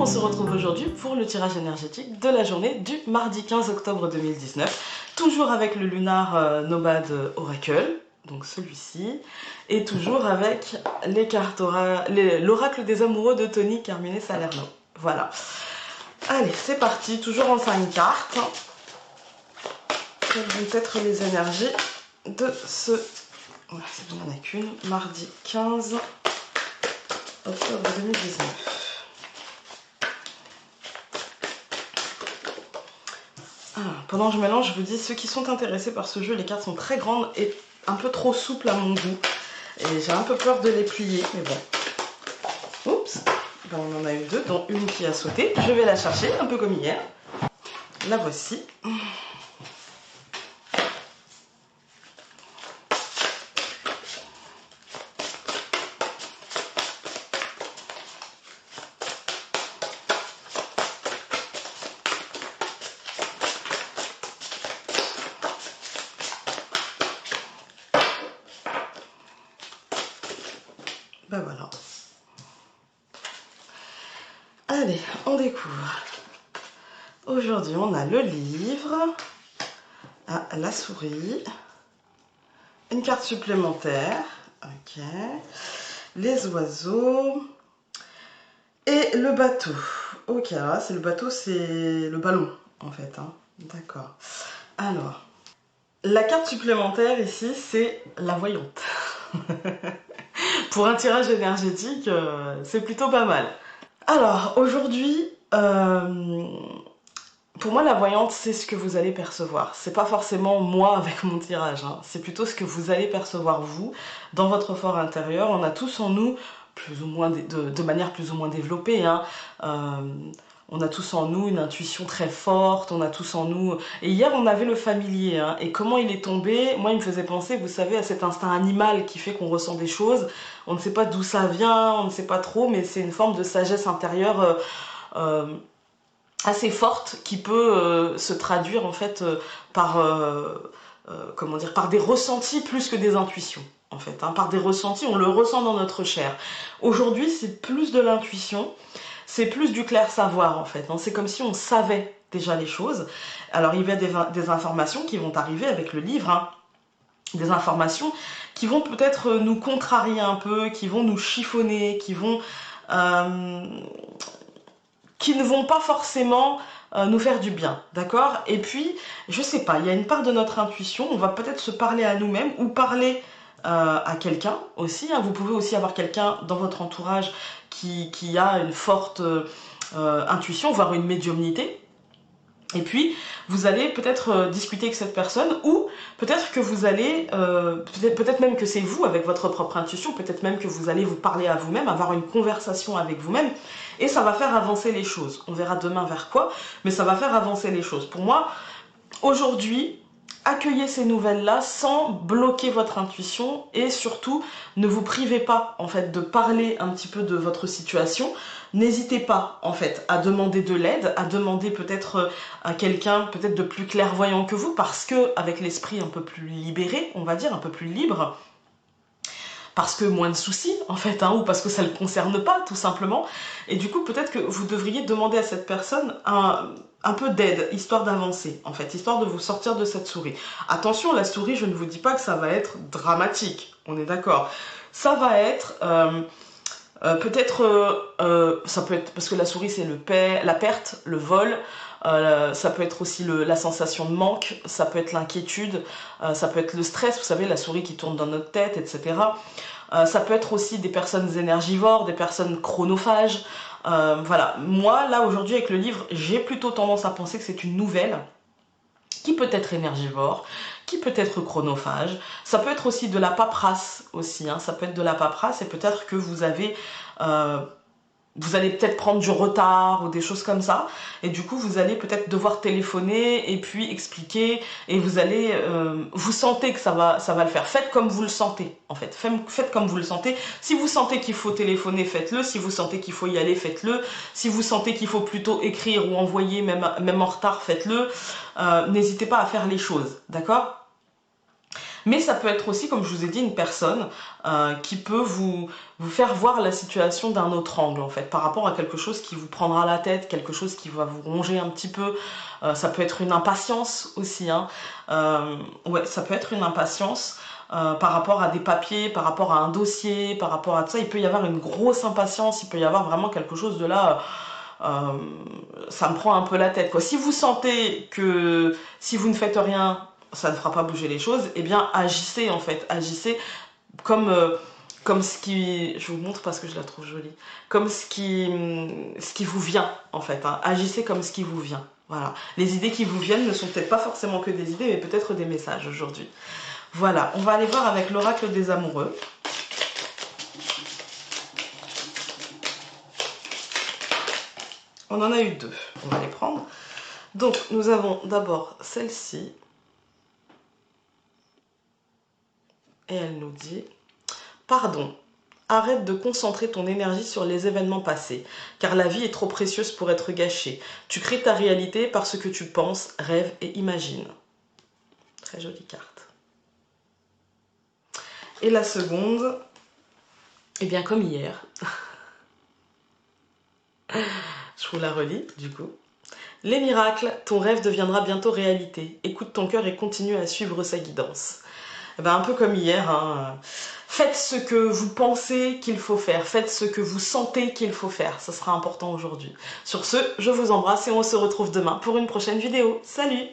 se retrouve aujourd'hui pour le tirage énergétique de la journée du mardi 15 octobre 2019. Toujours avec le Lunar Nomade Oracle, donc celui-ci, et toujours avec les cartes l'oracle des amoureux de Tony Carmine Salerno. Voilà. Allez, c'est parti, toujours en 5 cartes. Quelles vont être les énergies de ce... Voilà, il n'y en a qu'une. Mardi 15 octobre 2019. Pendant que je mélange, je vous dis, ceux qui sont intéressés par ce jeu, les cartes sont très grandes et un peu trop souples à mon goût. Et j'ai un peu peur de les plier, mais bon. Oups, ben, on en a eu deux, dont une qui a sauté. Je vais la chercher, un peu comme hier. La voici. Ben voilà. Allez, on découvre. Aujourd'hui, on a le livre, la souris, une carte supplémentaire, ok, les oiseaux et le bateau. Ok, alors là, c'est le bateau, c'est le ballon, en fait, hein. D'accord. Alors, la carte supplémentaire ici, c'est la voyante. Pour un tirage énergétique, c'est plutôt pas mal. Alors, aujourd'hui, pour moi, la voyante, c'est ce que vous allez percevoir. C'est pas forcément moi avec mon tirage, hein. C'est plutôt ce que vous allez percevoir, vous, dans votre fort intérieur. On a tous en nous, plus ou moins de manière plus ou moins développée, hein, on a tous en nous une intuition très forte, on a tous en nous... Et hier, on avait le familier, hein, et comment il est tombé, moi, il me faisait penser, vous savez, à cet instinct animal qui fait qu'on ressent des choses. On ne sait pas d'où ça vient, on ne sait pas trop, mais c'est une forme de sagesse intérieure assez forte qui peut se traduire, en fait, par, comment dire, par des ressentis plus que des intuitions. En fait, hein, par des ressentis, on le ressent dans notre chair. Aujourd'hui, c'est plus de l'intuition, c'est plus du clair savoir, en fait, hein. C'est comme si on savait déjà les choses. Alors, il y a des informations qui vont arriver avec le livre, hein, des informations qui vont peut-être nous contrarier un peu, qui vont nous chiffonner, qui ne vont pas forcément nous faire du bien, d'accord? Et puis, je sais pas, il y a une part de notre intuition, on va peut-être se parler à nous-mêmes ou parler à quelqu'un aussi, hein. Vous pouvez aussi avoir quelqu'un dans votre entourage qui a une forte intuition, voire une médiumnité. Et puis, vous allez peut-être discuter avec cette personne, ou peut-être que vous allez, peut-être même que c'est vous, avec votre propre intuition, peut-être même que vous allez vous parler à vous-même, avoir une conversation avec vous-même, et ça va faire avancer les choses. On verra demain vers quoi, mais ça va faire avancer les choses. Pour moi, aujourd'hui, accueillez ces nouvelles-là sans bloquer votre intuition, et surtout, ne vous privez pas, en fait, de parler un petit peu de votre situation. N'hésitez pas, en fait, à demander de l'aide, à demander peut-être à quelqu'un peut-être de plus clairvoyant que vous, parce que avec l'esprit un peu plus libéré, on va dire, un peu plus libre, parce que moins de soucis, en fait, hein, ou parce que ça ne le concerne pas, tout simplement. Et du coup, peut-être que vous devriez demander à cette personne un peu d'aide, histoire d'avancer, en fait, histoire de vous sortir de cette souris. Attention, la souris, je ne vous dis pas que ça va être dramatique, on est d'accord. Ça va être... peut-être, ça peut être, parce que la souris c'est la perte, le vol, ça peut être aussi la sensation de manque, ça peut être l'inquiétude, ça peut être le stress, vous savez, la souris qui tourne dans notre tête, etc. Ça peut être aussi des personnes énergivores, des personnes chronophages. Voilà, moi là aujourd'hui avec le livre, j'ai plutôt tendance à penser que c'est une nouvelle qui peut être énergivore, qui peut être chronophage, ça peut être aussi de la paperasse aussi, hein. Ça peut être de la paperasse et peut-être que vous allez peut-être prendre du retard ou des choses comme ça, et du coup vous allez peut-être devoir téléphoner et puis expliquer, et vous allez, vous sentez que ça va le faire, faites comme vous le sentez en fait, faites comme vous le sentez. Si vous sentez qu'il faut téléphoner, faites-le. Si vous sentez qu'il faut y aller, faites-le. Si vous sentez qu'il faut plutôt écrire ou envoyer même en retard, faites-le. N'hésitez pas à faire les choses, d'accord? Mais ça peut être aussi, comme je vous ai dit, une personne qui peut vous faire voir la situation d'un autre angle, en fait, par rapport à quelque chose qui vous prendra la tête, quelque chose qui va vous ronger un petit peu. Ça peut être une impatience aussi, hein. Ouais, ça peut être une impatience par rapport à des papiers, par rapport à un dossier, par rapport à tout ça. Il peut y avoir une grosse impatience, il peut y avoir vraiment quelque chose de là... ça me prend un peu la tête, quoi. Si vous sentez que si vous ne faites rien, ça ne fera pas bouger les choses, eh bien agissez en fait, agissez comme, comme ce qui... Je vous montre parce que je la trouve jolie. Comme ce qui vous vient en fait, hein. Agissez comme ce qui vous vient. Voilà. Les idées qui vous viennent ne sont peut-être pas forcément que des idées, mais peut-être des messages aujourd'hui. Voilà, on va aller voir avec l'oracle des amoureux. On en a eu deux, on va les prendre. Donc, nous avons d'abord celle-ci. Et elle nous dit « Pardon, arrête de concentrer ton énergie sur les événements passés, car la vie est trop précieuse pour être gâchée. Tu crées ta réalité par ce que tu penses, rêves et imagines. » Très jolie carte. Et la seconde, eh bien comme hier, je vous la relis du coup. Les miracles, ton rêve deviendra bientôt réalité. Écoute ton cœur et continue à suivre sa guidance. Eh ben, un peu comme hier, hein. Faites ce que vous pensez qu'il faut faire, faites ce que vous sentez qu'il faut faire, ça sera important aujourd'hui. Sur ce, je vous embrasse et on se retrouve demain pour une prochaine vidéo. Salut!